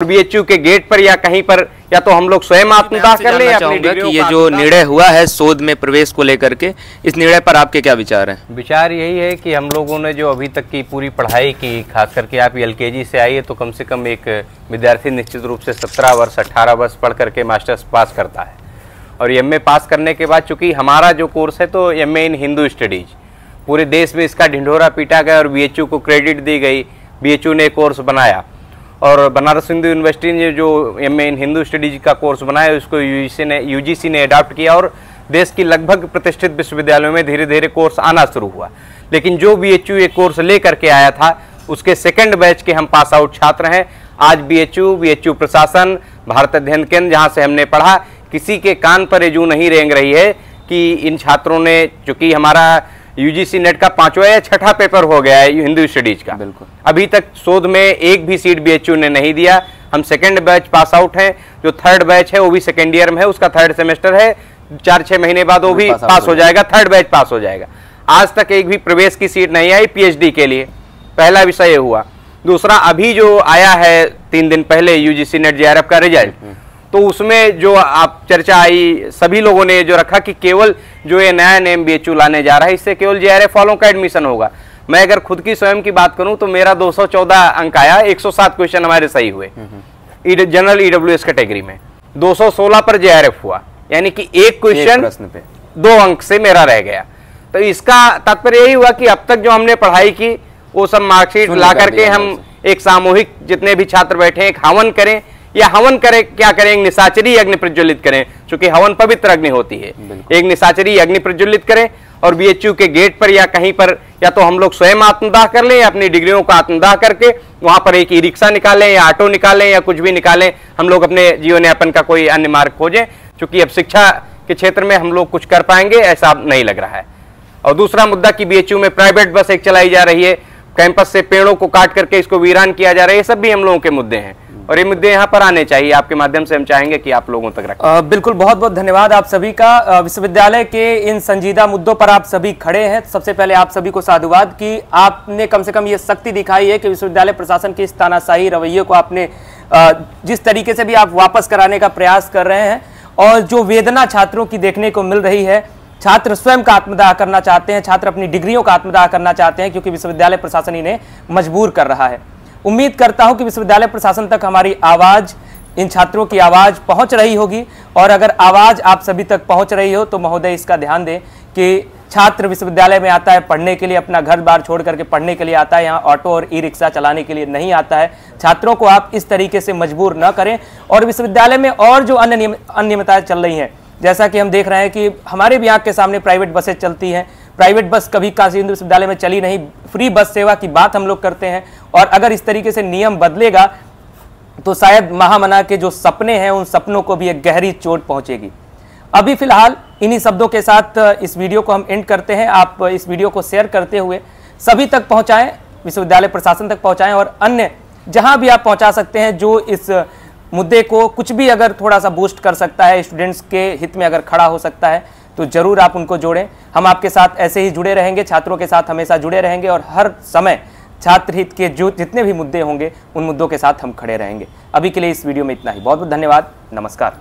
BHU के gate पर या कहीं पर, या तो हम लोग स्वयं आत्मदाह कर लें या अपनी डिग्रियों कि ये जो निर्णय हुआ है शोध में प्रवेश को लेकर के, इस निर्णय पर आपके क्या विचार हैं? विचार यही है कि हम लोगों ने जो अभी तक की पूरी पढ़ाई की, खास करके आप एलकेजी से आइए तो कम से कम एक विद्यार्थी निश्चित रूप से 17 वर्ष 18 वर्ष पढ़ करके मास्टर्स पास करता है। और एमए पास करने के बाद चूंकि हमारा जो कोर्स है तो एमए इन हिंदू स्टडीज, पूरे देश में इसका ढिंढोरा पीटा गया और बीएचयू को क्रेडिट दी गई। बीएचयू ने कोर्स बनाया और बनारस हिंदू यूनिवर्सिटी ने जो एमए इन हिंदू स्टडीज का कोर्स बनाया उसको यूजीसी ने अडॉप्ट किया और देश की लगभग प्रतिष्ठित विश्वविद्यालयों में धीरे धीरे कोर्स आना शुरू हुआ। लेकिन जो बीएचयू ये कोर्स ले करके आया था उसके सेकंड बैच के हम पास आउट छात्र हैं। आज बीएचयू प्रशासन, भारत अध्ययन केंद्र जहाँ से हमने पढ़ा, किसी के कान पर ये जू नहीं रेंग रही है कि इन छात्रों ने, चूंकि हमारा यूजीसी नेट का 5वां या 6ठा पेपर हो गया है हिंदू स्टडीज का, बिल्कुल अभी तक शोध में एक भी सीट बीएचयू ने नहीं दिया। हम सेकंड बैच पास आउट हैं, जो थर्ड बैच है वो भी सेकंड ईयर में है, उसका थर्ड सेमेस्टर है, 4-6 महीने बाद वो भी पास हो जाएगा, थर्ड बैच पास हो जाएगा। आज तक एक भी प्रवेश की सीट नहीं आई पीएचडी के लिए, पहला विषय हुआ। दूसरा, अभी जो आया है 3 दिन पहले यूजीसी नेट जेआरएफ का रिजल्ट, तो उसमें जो आप चर्चा आई, सभी लोगों ने जो रखा कि केवल जो ये नया नेम बीएचयू लाने जा रहा है इससे केवल जेआरएफ वालों का एडमिशन होगा। मैं अगर खुद की स्वयं की बात करूं तो मेरा 214 अंक आया, 107 क्वेश्चन हमारे सही हुए जनरल ईडब्ल्यूएस कैटेगरी में, 216 पर जेआरएफ हुआ, यानी कि एक क्वेश्चन प्रश्न पे 2 अंक से मेरा रह गया। तो इसका तात्पर्य यही हुआ कि अब तक जो हमने पढ़ाई की वो सब मार्कशीट ला करके हम एक सामूहिक जितने भी छात्र बैठे हैं एक हवन करें, या हवन करें, क्या करें, एक निशाचरी अग्नि प्रज्वलित करें, क्योंकि हवन पवित्र अग्नि होती है, एक निशाचरी अग्नि प्रज्वलित करें और बीएचयू के गेट पर या कहीं पर, या तो हम लोग स्वयं आत्मदाह कर लें या अपनी डिग्रियों का आत्मदाह करके वहां पर एक ई रिक्शा निकालें या ऑटो निकालें या कुछ भी निकालें, हम लोग अपने जीवन यापन का कोई अन्य मार्ग खोजें, क्योंकि अब शिक्षा के क्षेत्र में हम लोग कुछ कर पाएंगे ऐसा नहीं लग रहा है। और दूसरा मुद्दा कि बीएचयू में प्राइवेट बस एक चलाई जा रही है, कैंपस से पेड़ों को काट करके इसको वीरान किया जा रहा है, ये सब भी हम लोगों के मुद्दे हैं और ये मुद्दे यहाँ पर आने चाहिए। आपके माध्यम से हम चाहेंगे कि आप लोगों तक रखें। बिल्कुल, बहुत बहुत धन्यवाद आप सभी का। विश्वविद्यालय के इन संजीदा मुद्दों पर आप सभी खड़े हैं। सबसे पहले आप सभी को साधुवाद कि आपने कम से कम ये शक्ति दिखाई है कि विश्वविद्यालय प्रशासन के इस तानाशाही रवैये को आपने जिस तरीके से भी आप वापस कराने का प्रयास कर रहे हैं, और जो वेदना छात्रों की देखने को मिल रही है, छात्र स्वयं का आत्मदाह करना चाहते हैं, छात्र अपनी डिग्रियों का आत्मदाह करना चाहते हैं क्योंकि विश्वविद्यालय प्रशासन इन्हें मजबूर कर रहा है। उम्मीद करता हूं कि विश्वविद्यालय प्रशासन तक हमारी आवाज, इन छात्रों की आवाज पहुंच रही होगी, और अगर आवाज आप सभी तक पहुंच रही हो तो महोदय इसका ध्यान दें कि छात्र विश्वविद्यालय में आता है पढ़ने के लिए, अपना घर बार छोड़ करके पढ़ने के लिए आता है, यहाँ ऑटो और ई रिक्शा चलाने के लिए नहीं आता है। छात्रों को आप इस तरीके से मजबूर न करें। और विश्वविद्यालय में और जो अनियमितताएं चल रही हैं, जैसा कि हम देख रहे हैं कि हमारे भी आंख के सामने प्राइवेट बसें चलती हैं, प्राइवेट बस कभी काशी हिंदू विश्वविद्यालय में चली नहीं, फ्री बस सेवा की बात हम लोग करते हैं। और अगर इस तरीके से नियम बदलेगा तो शायद महामना के जो सपने हैं उन सपनों को भी एक गहरी चोट पहुंचेगी। अभी फिलहाल इन्हीं शब्दों के साथ इस वीडियो को हम एंड करते हैं। आप इस वीडियो को शेयर करते हुए सभी तक पहुंचाएं, विश्वविद्यालय प्रशासन तक पहुंचाएं, और अन्य जहां भी आप पहुंचा सकते हैं जो इस मुद्दे को कुछ भी अगर थोड़ा सा बूस्ट कर सकता है, स्टूडेंट्स के हित में अगर खड़ा हो सकता है, तो जरूर आप उनको जोड़ें। हम आपके साथ ऐसे ही जुड़े रहेंगे, छात्रों के साथ हमेशा जुड़े रहेंगे, और हर समय छात्र हित के जो जितने भी मुद्दे होंगे उन मुद्दों के साथ हम खड़े रहेंगे। अभी के लिए इस वीडियो में इतना ही। बहुत बहुत धन्यवाद। नमस्कार।